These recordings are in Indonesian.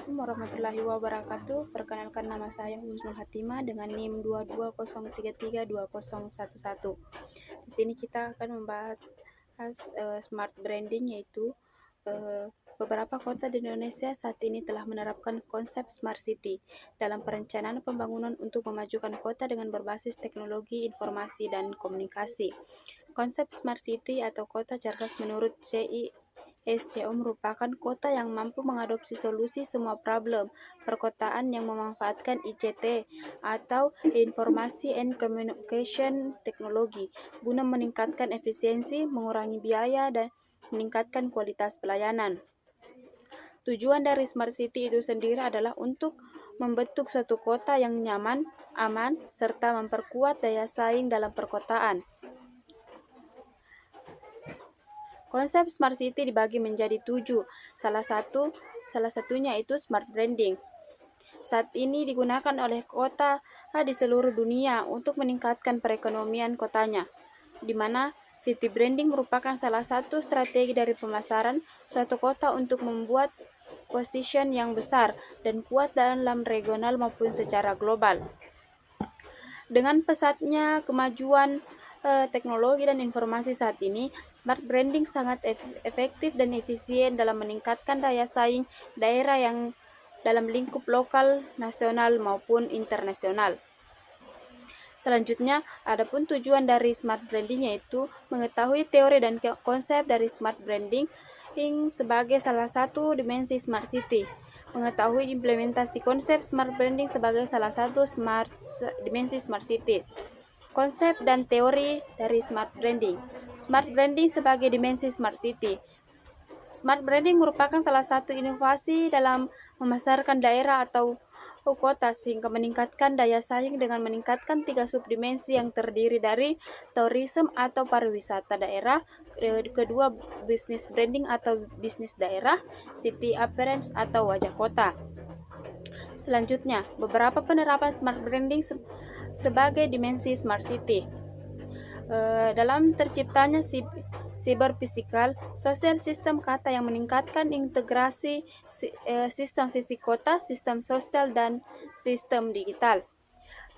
Assalamualaikum warahmatullahi wabarakatuh. Perkenalkan, nama saya Husnul Hatimah dengan NIM 220332011. Di sini kita akan membahas smart branding, yaitu beberapa kota di Indonesia saat ini telah menerapkan konsep smart city dalam perencanaan pembangunan untuk memajukan kota dengan berbasis teknologi informasi dan komunikasi. Konsep smart city atau kota cerdas menurut CISCO merupakan kota yang mampu mengadopsi solusi semua problem perkotaan yang memanfaatkan ICT atau Information and Communication Technology guna meningkatkan efisiensi, mengurangi biaya, dan meningkatkan kualitas pelayanan. Tujuan dari Smart City itu sendiri adalah untuk membentuk suatu kota yang nyaman, aman, serta memperkuat daya saing dalam perkotaan. Konsep Smart City dibagi menjadi 7. Salah satunya itu Smart Branding. Saat ini digunakan oleh kota di seluruh dunia untuk meningkatkan perekonomian kotanya, di mana City Branding merupakan salah satu strategi dari pemasaran suatu kota untuk membuat position yang besar dan kuat dalam regional maupun secara global. Dengan pesatnya kemajuan teknologi dan informasi saat ini, smart branding sangat efektif dan efisien dalam meningkatkan daya saing daerah yang dalam lingkup lokal, nasional, maupun internasional. Selanjutnya, adapun tujuan dari smart branding yaitu mengetahui teori dan konsep dari smart branding sebagai salah satu dimensi smart city. Mengetahui implementasi konsep smart branding sebagai salah satu dimensi smart city. Konsep dan teori dari smart branding. Smart branding sebagai dimensi smart city. Smart branding merupakan salah satu inovasi dalam memasarkan daerah atau kota sehingga meningkatkan daya saing dengan meningkatkan 3 subdimensi yang terdiri dari tourism atau pariwisata daerah, kedua business branding atau bisnis daerah, city appearance atau wajah kota. Selanjutnya, beberapa penerapan smart branding sebagai dimensi smart city. Dalam terciptanya cyber physical social system kata yang meningkatkan integrasi sistem fisik kota, sistem sosial, dan sistem digital,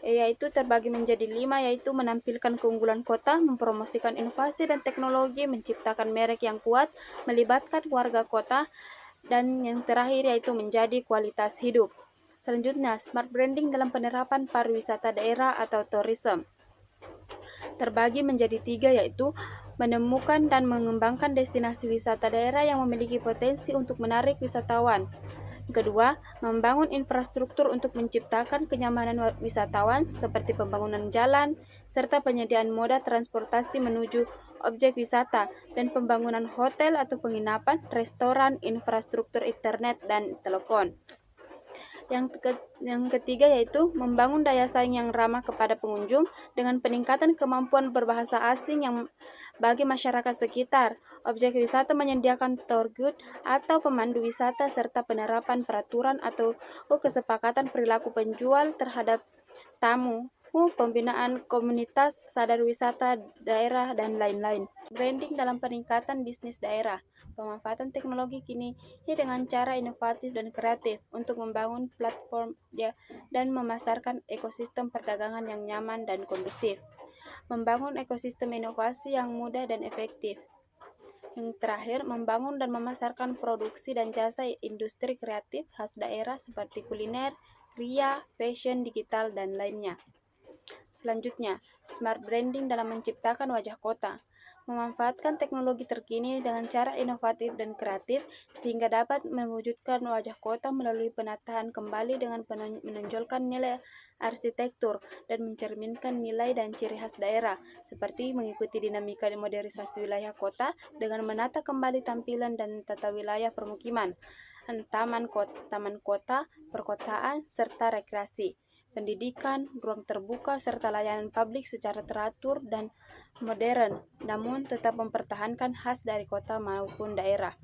yaitu terbagi menjadi 5, yaitu menampilkan keunggulan kota, mempromosikan inovasi dan teknologi, menciptakan merek yang kuat, melibatkan warga kota, dan yang terakhir yaitu menjadi kualitas hidup. Selanjutnya, smart branding dalam penerapan pariwisata daerah atau tourism terbagi menjadi 3, yaitu menemukan dan mengembangkan destinasi wisata daerah yang memiliki potensi untuk menarik wisatawan. Kedua, membangun infrastruktur untuk menciptakan kenyamanan wisatawan seperti pembangunan jalan, serta penyediaan moda transportasi menuju objek wisata, dan pembangunan hotel atau penginapan, restoran, infrastruktur internet, dan telepon. Yang ketiga yaitu membangun daya saing yang ramah kepada pengunjung dengan peningkatan kemampuan berbahasa asing yang bagi masyarakat sekitar. Objek wisata menyediakan tour guide atau pemandu wisata serta penerapan peraturan atau kesepakatan perilaku penjual terhadap tamu, pembinaan komunitas sadar wisata daerah, dan lain-lain. Branding dalam peningkatan bisnis daerah. Pemanfaatan teknologi kini dengan cara inovatif dan kreatif untuk membangun platform dan memasarkan ekosistem perdagangan yang nyaman dan kondusif. Membangun ekosistem inovasi yang mudah dan efektif. Yang terakhir, membangun dan memasarkan produksi dan jasa industri kreatif khas daerah seperti kuliner, kria, fashion, digital, dan lainnya. Selanjutnya, smart branding dalam menciptakan wajah kota. Memanfaatkan teknologi terkini dengan cara inovatif dan kreatif sehingga dapat mewujudkan wajah kota melalui penataan kembali dengan menonjolkan nilai arsitektur dan mencerminkan nilai dan ciri khas daerah, seperti mengikuti dinamika modernisasi wilayah kota dengan menata kembali tampilan dan tata wilayah permukiman, taman kota, perkotaan, serta rekreasi, pendidikan, ruang terbuka, serta layanan publik secara teratur dan modern, namun tetap mempertahankan khas dari kota maupun daerah.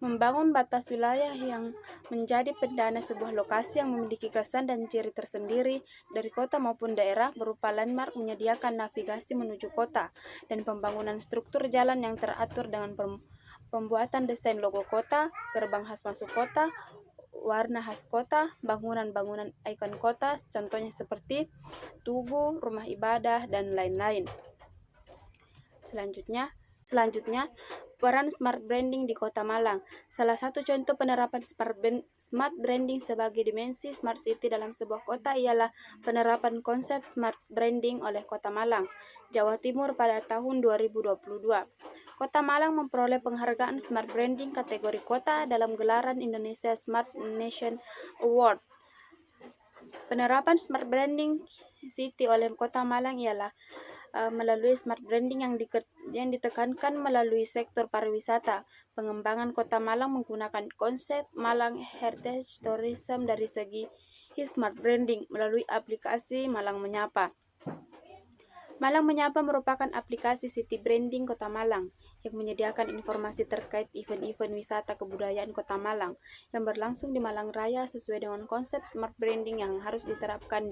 Membangun batas wilayah yang menjadi pendana sebuah lokasi yang memiliki kesan dan ciri tersendiri dari kota maupun daerah berupa landmark, menyediakan navigasi menuju kota, dan pembangunan struktur jalan yang teratur dengan pembuatan desain logo kota, gerbang khas masuk kota, warna khas kota, bangunan-bangunan ikon kota, contohnya seperti tugu, rumah ibadah, dan lain-lain. Selanjutnya, peran smart branding di Kota Malang. Salah satu contoh penerapan smart branding sebagai dimensi smart city dalam sebuah kota ialah penerapan konsep smart branding oleh Kota Malang, Jawa Timur pada tahun 2022. Kota Malang memperoleh penghargaan smart branding kategori kota dalam gelaran Indonesia Smart Nation Award. Penerapan smart branding city oleh Kota Malang ialah melalui smart branding yang ditekankan melalui sektor pariwisata. Pengembangan Kota Malang menggunakan konsep Malang Heritage Tourism dari segi smart branding melalui aplikasi Malang Menyapa. Malang Menyapa merupakan aplikasi city branding Kota Malang yang menyediakan informasi terkait event-event wisata kebudayaan Kota Malang yang berlangsung di Malang Raya sesuai dengan konsep smart branding yang harus diterapkan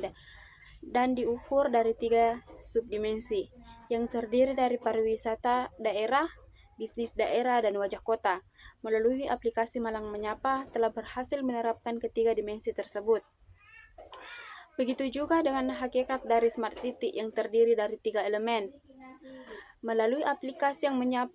dan diukur dari 3 subdimensi yang terdiri dari pariwisata daerah, bisnis daerah, dan wajah kota. Melalui aplikasi Malang Menyapa telah berhasil menerapkan ketiga dimensi tersebut. Begitu juga dengan hakikat dari Smart City yang terdiri dari 3 elemen. Melalui aplikasi Malang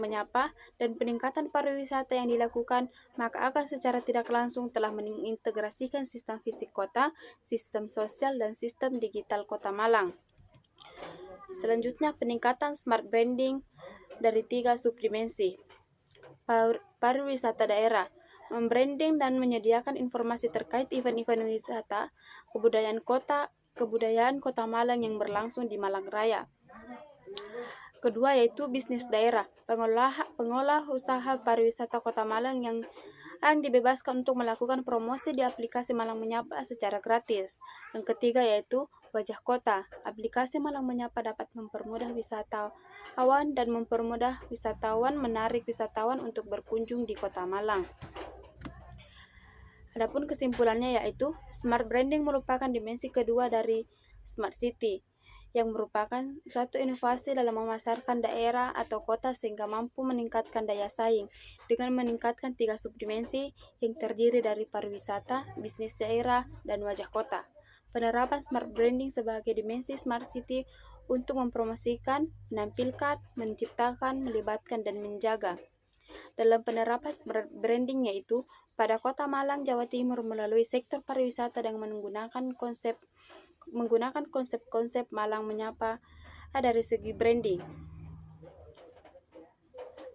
Menyapa dan peningkatan pariwisata yang dilakukan, maka akan secara tidak langsung telah mengintegrasikan sistem fisik kota, sistem sosial, dan sistem digital Kota Malang. Selanjutnya, peningkatan smart branding dari 3 subdimensi. Pariwisata daerah, membranding dan menyediakan informasi terkait event-event wisata kebudayaan Kota Malang yang berlangsung di Malang Raya. Kedua yaitu bisnis daerah, pengolah usaha pariwisata Kota Malang yang dibebaskan untuk melakukan promosi di aplikasi Malang Menyapa secara gratis. Yang ketiga yaitu wajah kota, aplikasi Malang Menyapa dapat mempermudah wisatawan dan mempermudah wisatawan menarik wisatawan untuk berkunjung di Kota Malang. Adapun kesimpulannya yaitu smart branding merupakan dimensi kedua dari smart city yang merupakan suatu inovasi dalam memasarkan daerah atau kota sehingga mampu meningkatkan daya saing dengan meningkatkan 3 subdimensi yang terdiri dari pariwisata, bisnis daerah, dan wajah kota. Penerapan smart branding sebagai dimensi smart city untuk mempromosikan, menampilkan, menciptakan, melibatkan, dan menjaga. Dalam penerapan smart branding yaitu pada Kota Malang, Jawa Timur melalui sektor pariwisata dan menggunakan konsep-konsep Malang Menyapa dari segi branding.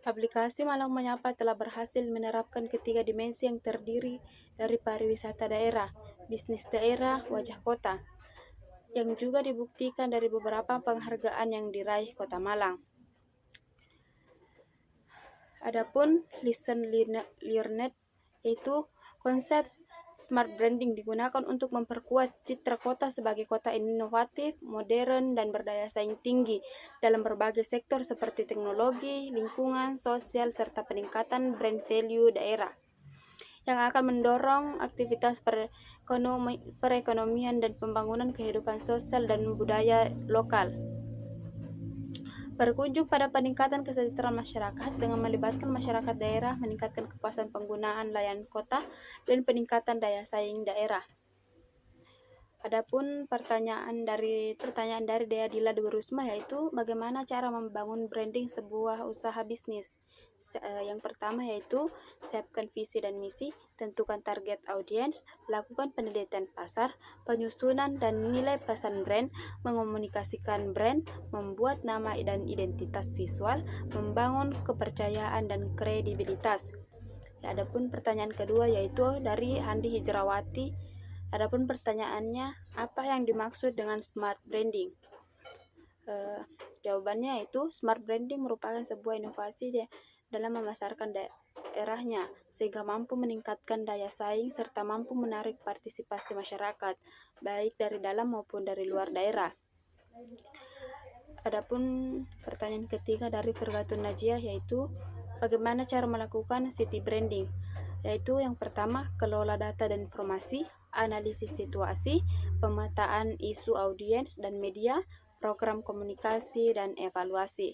Aplikasi Malang Menyapa telah berhasil menerapkan ketiga dimensi yang terdiri dari pariwisata daerah, bisnis daerah, wajah kota, yang juga dibuktikan dari beberapa penghargaan yang diraih Kota Malang. Adapun lesson learned yaitu konsep smart branding digunakan untuk memperkuat citra kota sebagai kota inovatif, modern, dan berdaya saing tinggi dalam berbagai sektor seperti teknologi, lingkungan, sosial, serta peningkatan brand value daerah yang akan mendorong aktivitas perekonomian dan pembangunan kehidupan sosial dan budaya lokal. Berkunjung pada peningkatan kesejahteraan masyarakat dengan melibatkan masyarakat daerah, meningkatkan kepuasan penggunaan layanan kota, dan peningkatan daya saing daerah. Adapun pertanyaan dari Dea Dila Dwi Rusma yaitu bagaimana cara membangun branding sebuah usaha bisnis. Yang pertama yaitu siapkan visi dan misi, tentukan target audiens, lakukan penelitian pasar, penyusunan dan nilai pesan brand, mengomunikasikan brand, membuat nama dan identitas visual, membangun kepercayaan dan kredibilitas. Adapun pertanyaan kedua yaitu dari Handi Hijrawati. Adapun pertanyaannya, apa yang dimaksud dengan smart branding? Jawabannya yaitu smart branding merupakan sebuah inovasi dalam memasarkan daerahnya sehingga mampu meningkatkan daya saing serta mampu menarik partisipasi masyarakat baik dari dalam maupun dari luar daerah. Adapun pertanyaan ketiga dari Fergatun Najiah yaitu bagaimana cara melakukan city branding? Yaitu yang pertama, kelola data dan informasi, analisis situasi, pemetaan isu audiens dan media, program komunikasi, dan evaluasi.